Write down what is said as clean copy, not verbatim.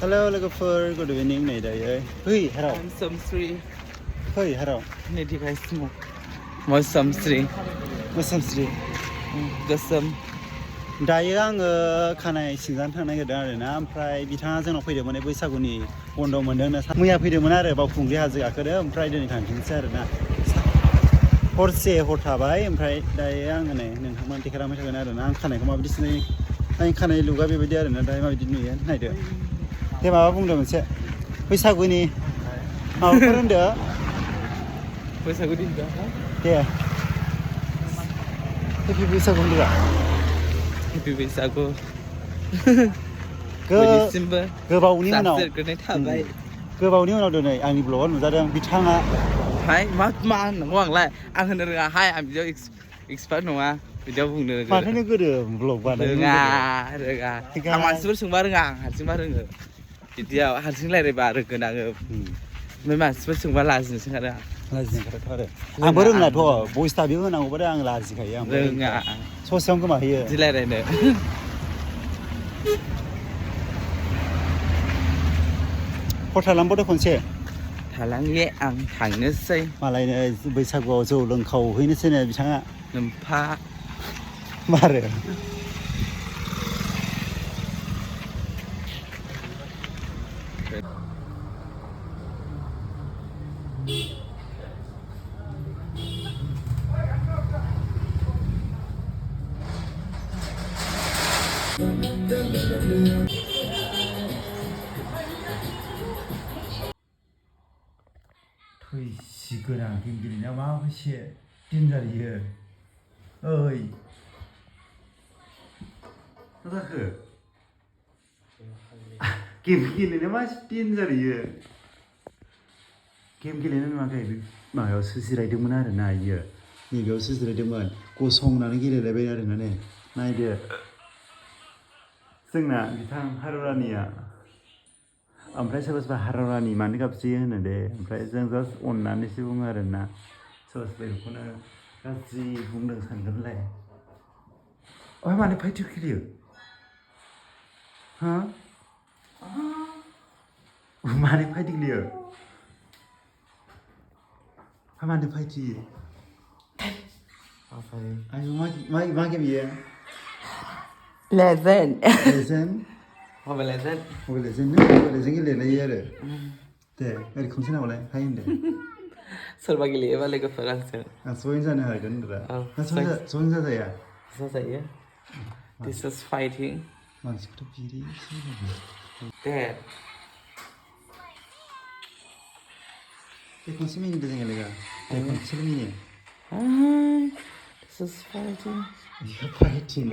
Hello, lookers. Good evening, này đây. Hey, Harao. I'm Samsri. Hey, Harao. Này thì cái smoke. Moi Samsri. Mosamsri. Gasam. दायो आङो खानाय सिनजानो थांनो नागिरदों आरोना ओमफ्राय बिथाङा जोंनाव फैदोंमोन बैसागुनि बन्द' मोनदोंनो मैया फैदोंमोन आरो बावखुंग्रि हाजो गाखोदो ओमफ्राय दिनै थांफिनसै आरोना हरसे हर थाबाय ओमफ्राय दायो आङो नै नोंथांमोन देखायलांबाय थागोन आरोना आं खानायखौ माबायदि सिनजायो आंनि खानाय लुगा बेबायदि आरोना दायो माबायदि नुयो नायदो दे माबा बुंदो मोनसे बैसागुनि माबाफोर होनदो बैसागुनि दे हेपि बैसागु होनदो Happy बैसागु गोबावनि उनाव थाबाय गोबावनि उनाव दिनै आंनि ब्लगाव नुजादों बिथाङा हाय मा होननांगौ आंलाय आं होनो रोङा हाय आं बिदियाव एक्सपार्ट नङा बिदियाव बुंनो माथो गोदो ब्लग बानायो रोङा आं मानसिफोर सोंबा रोङा आं हारसिंबा रोङो बिदियाव हारसिं रायज्लायबा रोंगोन आङो ओमफ्राय मानसिफोर सोंबा लाजिनोसो ओंखारो लाजिनो ओंखारोथ' आरो आंबो रोंलाथ' भइस टाइपिं होनांगौबाथाय आं लाजिखायो आं रोङा ससेयावनो गोमाहैयो बिदि रायज्लायनो हर थालांबावदो खनसे थालांगे आं थांनोसै मालायनो बैसागुआव जौ लोंखावहैनोसैनो बिथाङा नोमफा मारो थैसिगोन गेम गेलेनायाव माबायसे डेन्जार इयो ओइ मा जाखो गेम गेलेनायाव मा डेन्जार इयो गेम गेलेनो नुवाखै माबायावसो जिरायदोंमोन आरोना इयो नैबेयावसो जिरायदोंमोन गसंनानै गेलेलायबाय आरोना नै नायदो जोंना बिथां हाराव रानिया ओमफ्राय सोरबा सोरबा हाराव रानि मानो गाबज्रियो होनो दे ओमफ्राय जों जास्ट अननानैसो बुङो आरोना सोरबा सोरबा बेखौनो गाज्रि बुंदों सानगोनलाय ओमफ्राय मानो फाइट गेलेयो हा मानो फाइट गेलेयो मानो फाइट गेलेयो आयु मा गेम इयो Legend Mobile Legend गेलेलायो आरो दे ओरै खनसे नामालाय हाय होनदो सोरबा गेलेयोबा लोगोफोर आंजों आं जइन जानो हागोन होनदोरा जइन जाजाया जाजायो This is fighting मानसिखौथ' बिरिसो दे खनसे मिनिदो जोङो लोगो दे खनसेल' मिनि This is fighting फाइटिं